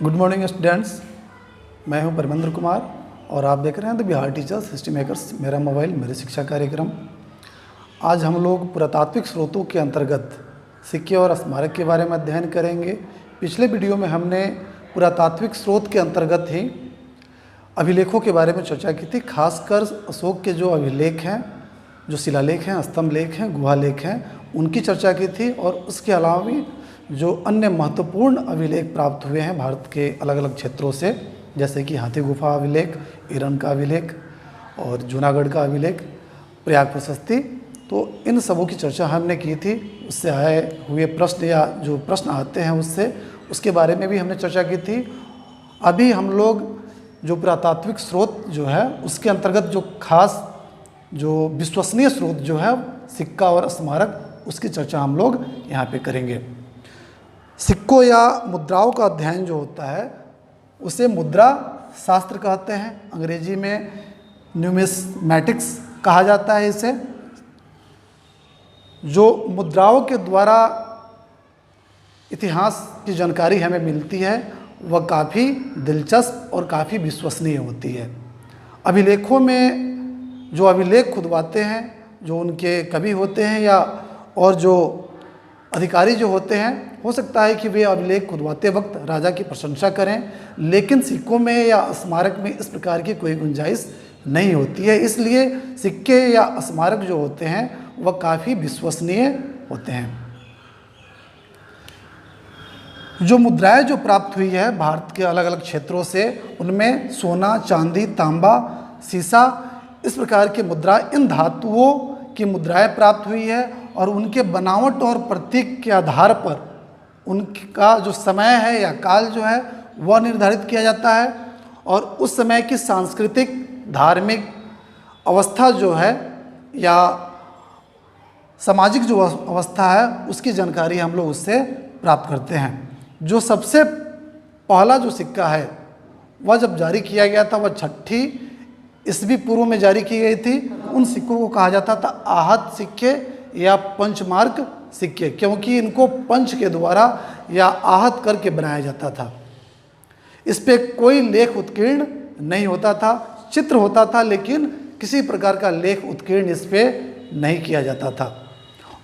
Good morning students, मैं हूं परमेंद्र कुमार और आप देख रहे हैं the Bihar teachers history makers मेरा मोबाइल मेरी शिक्षा कार्यक्रम। आज हम लोग पुरातात्विक स्रोतों के अंतर्गत सिक्के और स्मारक के बारे में अध्ययन करेंगे। पिछले वीडियो में हमने पुरातात्विक स्रोत के अंतर्गत ही अभिलेखों के बारे में चर्चा की थी। खासकर अशोक के जो अभिलेख हैं, जो शिलालेख हैं, स्तंभ लेख हैं, गुहा लेख हैं, उनकी चर्चा की थी। और उसके अलावा भी जो अन्य महत्वपूर्ण अभिलेख प्राप्त हुए हैं भारत के अलग अलग क्षेत्रों से, जैसे कि हाथी गुफा अभिलेख, ईरान का अभिलेख और जूनागढ़ का अभिलेख, प्रयाग प्रशस्ति, तो इन सबों की चर्चा हमने की थी। उससे आए हुए प्रश्न या जो प्रश्न आते हैं उसके बारे में भी हमने चर्चा की थी। अभी हम लोग जो पुरातात्विक स्रोत जो है उसके अंतर्गत जो खास जो विश्वसनीय स्रोत जो है सिक्का और स्मारक, उसकी चर्चा हम लोग यहाँ पे करेंगे। सिक्कों या मुद्राओं का अध्ययन जो होता है उसे मुद्रा शास्त्र कहते हैं। अंग्रेजी में न्यूमिस्मैटिक्स कहा जाता है इसे। जो मुद्राओं के द्वारा इतिहास की जानकारी हमें मिलती है वह काफ़ी दिलचस्प और काफ़ी विश्वसनीय होती है। अभिलेखों में जो अभिलेख खुदवाते हैं, जो उनके कवि होते हैं या और जो अधिकारी जो होते हैं, हो सकता है कि वे अभिलेख खुदवाते वक्त राजा की प्रशंसा करें, लेकिन सिक्कों में या स्मारक में इस प्रकार की कोई गुंजाइश नहीं होती है। इसलिए सिक्के या स्मारक जो होते हैं वह काफ़ी विश्वसनीय होते हैं। जो मुद्राएं जो प्राप्त हुई है भारत के अलग अलग क्षेत्रों से, उनमें सोना, चांदी, तांबा, सीसा, इस प्रकार की मुद्रा, इन धातुओं की मुद्राएं प्राप्त हुई है। और उनके बनावट और प्रतीक के आधार पर उनका जो समय है या काल जो है वह निर्धारित किया जाता है। और उस समय की सांस्कृतिक धार्मिक अवस्था जो है या सामाजिक जो अवस्था है उसकी जानकारी हम लोग उससे प्राप्त करते हैं। जो सबसे पहला जो सिक्का है वह जब जारी किया गया था वह 6ठी ईस्वी पूर्व में जारी की गई थी। उन सिक्कों को कहा जाता था आहत सिक्के या पंचमार्क सिक्के, क्योंकि इनको पंच के द्वारा या आहत करके बनाया जाता था। इस पे कोई लेख उत्कीर्ण नहीं होता था, चित्र होता था, लेकिन किसी प्रकार का लेख उत्कीर्ण इस पे नहीं किया जाता था।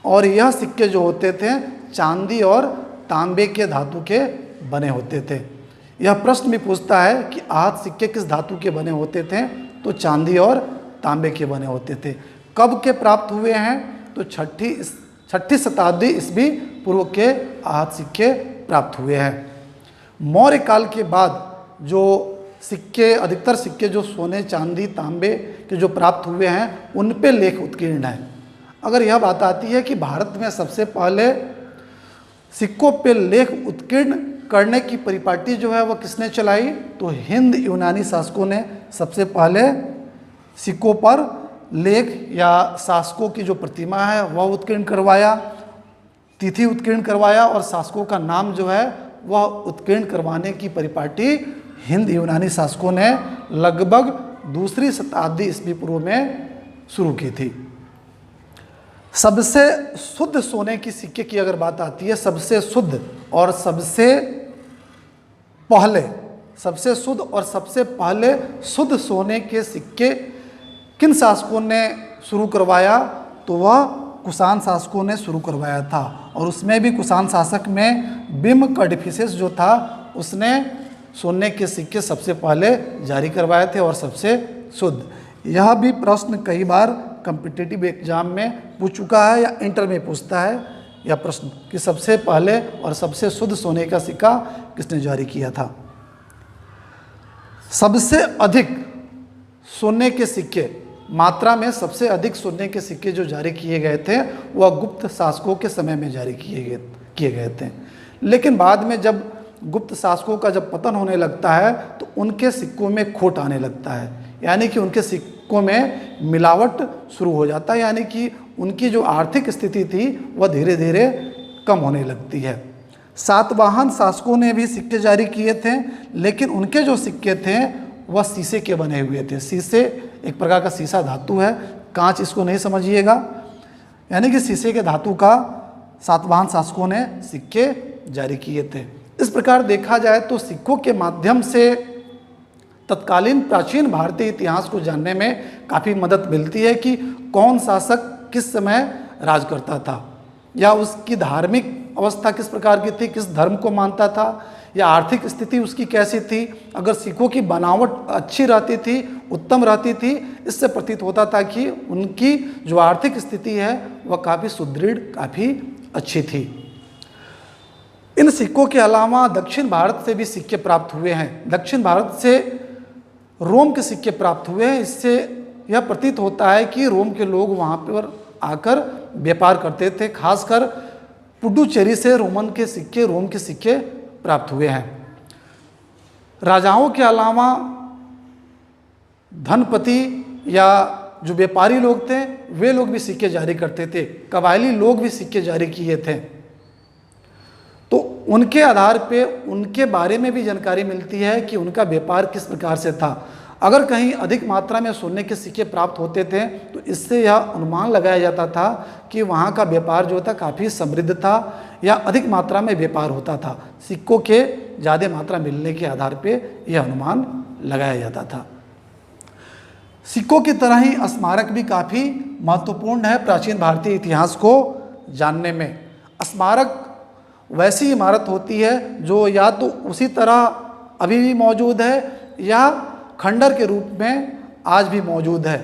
और यह सिक्के जो होते थे चांदी और तांबे के धातु के बने होते थे। यह प्रश्न भी पूछता है कि आहत सिक्के किस धातु के बने होते थे, तो चांदी और तांबे के बने होते थे। कब के प्राप्त हुए हैं, तो 6ठी शताब्दी ईस्वी पूर्व के आहत सिक्के प्राप्त हुए हैं। मौर्य काल के बाद जो सिक्के, अधिकतर सिक्के जो सोने, चांदी, तांबे के जो प्राप्त हुए हैं उन पे लेख उत्कीर्ण है। अगर यह बात आती है कि भारत में सबसे पहले सिक्कों पे लेख उत्कीर्ण करने की परिपाटी जो है वह किसने चलाई, तो हिंद यूनानी शासकों ने सबसे पहले सिक्कों पर लेख या शासकों की जो प्रतिमा है वह उत्कीर्ण करवाया, तिथि उत्कीर्ण करवाया और शासकों का नाम जो है वह उत्कीर्ण करवाने की परिपाटी हिंद यूनानी शासकों ने लगभग 2री शताब्दी ईस्वी पूर्व में शुरू की थी। सबसे शुद्ध सोने की सिक्के की अगर बात आती है, सबसे शुद्ध और सबसे पहले शुद्ध सोने के सिक्के किन शासकों ने शुरू करवाया, तो वह कुषाण शासकों ने शुरू करवाया था। और उसमें भी कुषाण शासक में बिम्ब कड़फिसेस जो था उसने सोने के सिक्के सबसे पहले जारी करवाए थे और सबसे शुद्ध। यह भी प्रश्न कई बार कॉम्पिटिटिव एग्जाम में पूछ चुका है या इंटर में पूछता है यह प्रश्न कि सबसे पहले और सबसे शुद्ध सोने का सिक्का किसने जारी किया था। सबसे अधिक सोने के सिक्के, मात्रा में सबसे अधिक सोने के सिक्के जो जारी किए गए थे वह गुप्त शासकों के समय में जारी किए गए थे। लेकिन बाद में जब गुप्त शासकों का जब पतन होने लगता है तो उनके सिक्कों में खोट आने लगता है, यानी कि उनके सिक्कों में मिलावट शुरू हो जाता है, यानी कि उनकी जो आर्थिक स्थिति थी वह धीरे धीरे कम होने लगती है। सातवाहन शासकों ने भी सिक्के जारी किए थे, लेकिन उनके जो सिक्के थे वह शीशे के बने हुए थे। शीशे एक प्रकार का शीशा धातु है, कांच इसको नहीं समझिएगा, यानी कि शीशे के धातु का सातवाहन शासकों ने सिक्के जारी किए थे। इस प्रकार देखा जाए तो सिक्कों के माध्यम से तत्कालीन प्राचीन भारतीय इतिहास को जानने में काफ़ी मदद मिलती है कि कौन शासक किस समय राज करता था, या उसकी धार्मिक अवस्था किस प्रकार की थी, किस धर्म को मानता था, या आर्थिक स्थिति उसकी कैसी थी। अगर सिक्कों की बनावट अच्छी रहती थी, उत्तम रहती थी, इससे प्रतीत होता था कि उनकी जो आर्थिक स्थिति है वह काफ़ी सुदृढ़, काफ़ी अच्छी थी। इन सिक्कों के अलावा दक्षिण भारत से भी सिक्के प्राप्त हुए हैं। दक्षिण भारत से रोम के सिक्के प्राप्त हुए हैं। इससे यह प्रतीत होता है कि रोम के लोग वहाँ पर आकर व्यापार करते थे। खासकर पुडुचेरी से रोम के सिक्के प्राप्त हुए हैं। राजाओं के अलावा धनपति या जो व्यापारी लोग थे वे लोग भी सिक्के जारी करते थे। कबायली लोग भी सिक्के जारी किए थे। तो उनके आधार पे उनके बारे में भी जानकारी मिलती है कि उनका व्यापार किस प्रकार से था। अगर कहीं अधिक मात्रा में सोने के सिक्के प्राप्त होते थे तो इससे यह अनुमान लगाया जाता था कि वहाँ का व्यापार जो था काफ़ी समृद्ध था या अधिक मात्रा में व्यापार होता था। सिक्कों के ज़्यादा मात्रा मिलने के आधार पे यह अनुमान लगाया जाता था। सिक्कों की तरह ही स्मारक भी काफ़ी महत्वपूर्ण है प्राचीन भारतीय इतिहास को जानने में। स्मारक वैसी इमारत होती है जो या तो उसी तरह अभी भी मौजूद है या खंडर के रूप में आज भी मौजूद है।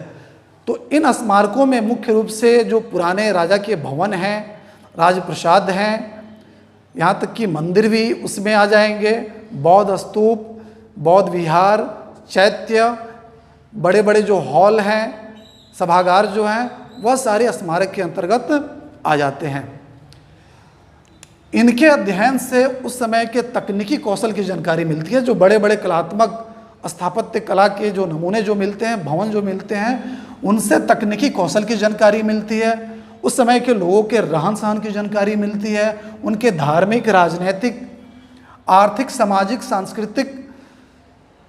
तो इन स्मारकों में मुख्य रूप से जो पुराने राजा के भवन हैं, राजप्रसाद हैं, यहाँ तक कि मंदिर भी उसमें आ जाएंगे, बौद्ध स्तूप, बौद्ध विहार, चैत्य, बड़े बड़े जो हॉल हैं, सभागार जो हैं, वह सारे स्मारक के अंतर्गत आ जाते हैं। इनके अध्ययन से उस समय के तकनीकी कौशल की जानकारी मिलती है। जो बड़े बड़े कलात्मक स्थापत्य कला के जो नमूने जो मिलते हैं, भवन जो मिलते हैं, उनसे तकनीकी कौशल की जानकारी मिलती है। उस समय के लोगों के रहन सहन की जानकारी मिलती है। उनके धार्मिक, राजनीतिक, आर्थिक, सामाजिक, सांस्कृतिक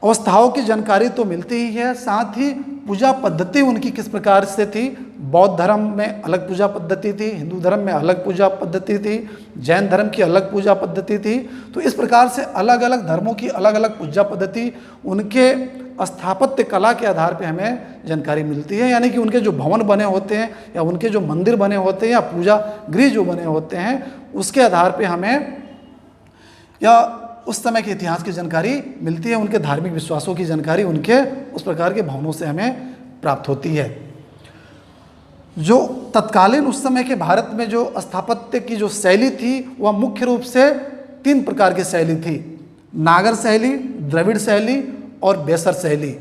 अवस्थाओं की जानकारी तो मिलती ही है। साथ ही पूजा पद्धति उनकी किस प्रकार से थी। बौद्ध धर्म में अलग पूजा पद्धति थी, हिंदू धर्म में अलग पूजा पद्धति थी, जैन धर्म की अलग पूजा पद्धति थी। तो इस प्रकार से अलग अलग धर्मों की अलग अलग पूजा पद्धति, उनके स्थापत्य कला के आधार पे हमें जानकारी मिलती है। यानी कि उनके जो भवन बने होते हैं या उनके जो मंदिर बने होते हैं या पूजा गृह जो बने होते हैं, उसके आधार पर हमें या उस समय के इतिहास की जानकारी मिलती है। उनके धार्मिक विश्वासों की जानकारी उनके उस प्रकार के भवनों से हमें प्राप्त होती है। जो तत्कालीन उस समय के भारत में जो स्थापत्य की जो शैली थी वह मुख्य रूप से 3 प्रकार की शैली थी: नागर शैली, द्रविड़ शैली और बेसर शैली।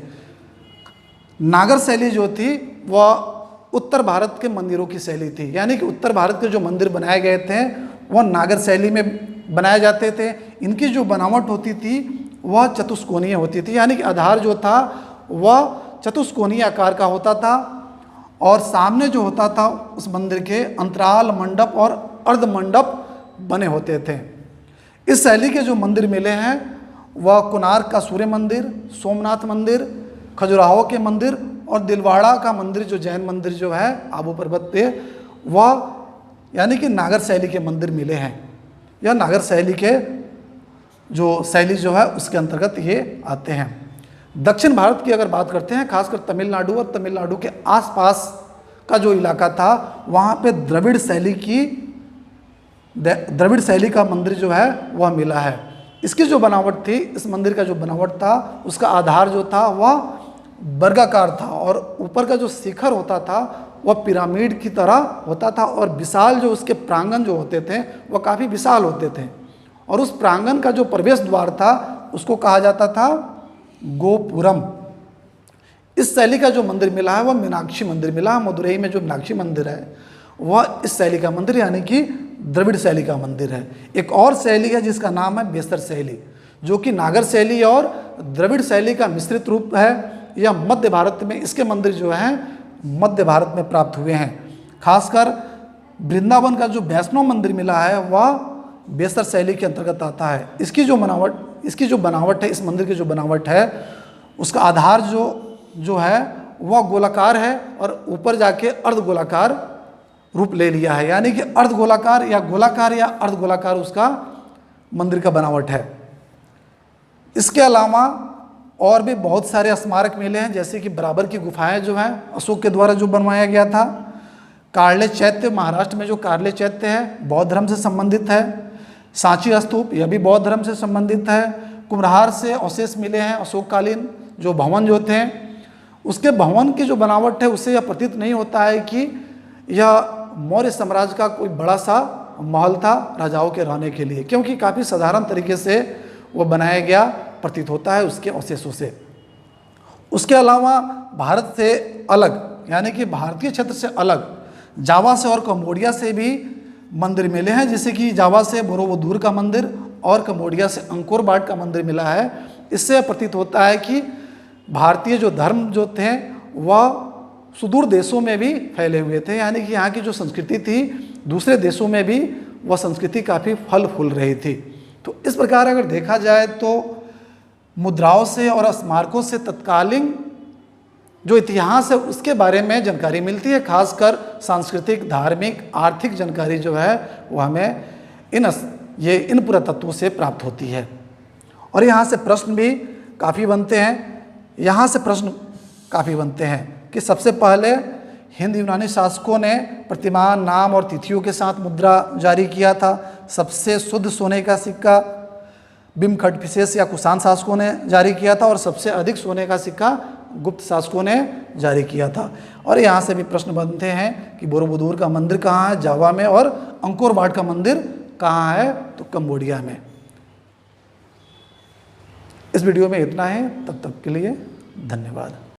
नागर शैली जो थी वह उत्तर भारत के मंदिरों की शैली थी। यानी कि उत्तर भारत के जो मंदिर बनाए गए थे वह नागर शैली में बनाए जाते थे। इनकी जो बनावट होती थी वह चतुष्कोणीय होती थी। यानी कि आधार जो था वह चतुष्कोणीय आकार का होता था और सामने जो होता था उस मंदिर के अंतराल मंडप और अर्ध मंडप बने होते थे। इस शैली के जो मंदिर मिले हैं वह कोणार्क का सूर्य मंदिर, सोमनाथ मंदिर, खजुराहो के मंदिर और दिलवाड़ा का मंदिर जो जैन मंदिर जो है आबू पर्वत पे, वह यानी कि नागर शैली के मंदिर मिले हैं। यह नागर शैली के जो शैली जो है उसके अंतर्गत ये आते हैं। दक्षिण भारत की अगर बात करते हैं, खासकर तमिलनाडु और तमिलनाडु के आसपास का जो इलाका था वहाँ पे द्रविड़ शैली का मंदिर जो है वह मिला है। इसकी जो बनावट थी, इस मंदिर का जो बनावट था, उसका आधार जो था वह वर्गाकार था और ऊपर का जो शिखर होता था वह पिरामिड की तरह होता था और विशाल जो उसके प्रांगण जो होते थे वह काफ़ी विशाल होते थे। और उस प्रांगण का जो प्रवेश द्वार था उसको कहा जाता था गोपुरम। इस शैली का जो मंदिर मिला है वह मीनाक्षी मंदिर मिला है। मदुरई में जो मीनाक्षी मंदिर है वह इस शैली का मंदिर यानी कि द्रविड़ शैली का मंदिर है। एक और शैली है जिसका नाम है बेसर शैली, जो कि नागर शैली और द्रविड़ शैली का मिश्रित रूप है। यह मध्य भारत में, इसके मंदिर जो हैं मध्य भारत में प्राप्त हुए हैं। खासकर वृंदावन का जो वैष्णव मंदिर मिला है वह बेसर शैली के अंतर्गत आता है। इसकी जो बनावट है, इस मंदिर की जो बनावट है, उसका आधार जो है वह गोलाकार है और ऊपर जाके अर्धगोलाकार रूप ले लिया है। यानी कि अर्धगोलाकार या गोलाकार या अर्धगोलाकार उसका मंदिर का बनावट है। इसके अलावा और भी बहुत सारे स्मारक मिले हैं, जैसे कि बराबर की गुफाएं जो हैं अशोक के द्वारा जो बनवाया गया था। कार्ले चैत्य, महाराष्ट्र में जो कार्ले चैत्य है बौद्ध धर्म से संबंधित है। सांची स्तूप, यह भी बौद्ध धर्म से संबंधित है। कुम्हरार से अवशेष मिले हैं अशोककालीन जो भवन जो थे, उसके भवन की जो बनावट है उससे यह प्रतीत नहीं होता है कि यह मौर्य साम्राज्य का कोई बड़ा सा महल था राजाओं के रहने के लिए, क्योंकि काफ़ी साधारण तरीके से वो बनाया गया प्रतीत होता है उसके अवशेषों से। उसके अलावा भारत से अलग, यानी कि भारतीय क्षेत्र से अलग जावा से और कंबोडिया से भी मंदिर मिले हैं, जैसे कि जावा से बोरोबुदुर का मंदिर और कंबोडिया से अंकोर वाट का मंदिर मिला है। इससे प्रतीत होता है कि भारतीय जो धर्म जो थे वह सुदूर देशों में भी फैले हुए थे, यानी कि यहाँ की जो संस्कृति थी दूसरे देशों में भी वह संस्कृति काफ़ी फल फूल रही थी। तो इस प्रकार अगर देखा जाए तो मुद्राओं से और स्मारकों से तत्कालीन जो इतिहास है उसके बारे में जानकारी मिलती है, खासकर सांस्कृतिक, धार्मिक, आर्थिक जानकारी जो है वो हमें इन पुरातत्वों से प्राप्त होती है। और यहाँ से प्रश्न भी काफ़ी बनते हैं कि सबसे पहले हिंद यूनानी शासकों ने प्रतिमान, नाम और तिथियों के साथ मुद्रा जारी किया था। सबसे शुद्ध सोने का सिक्का बिम्खटविशेष या कुषाण शासकों ने जारी किया था और सबसे अधिक सोने का सिक्का गुप्त शासकों ने जारी किया था। और यहाँ से भी प्रश्न बनते हैं कि बोरोबुदुर का मंदिर कहाँ है, जावा में, और अंकोर वाट का मंदिर कहाँ है, तो कंबोडिया में। इस वीडियो में इतना है, तब तक के लिए धन्यवाद।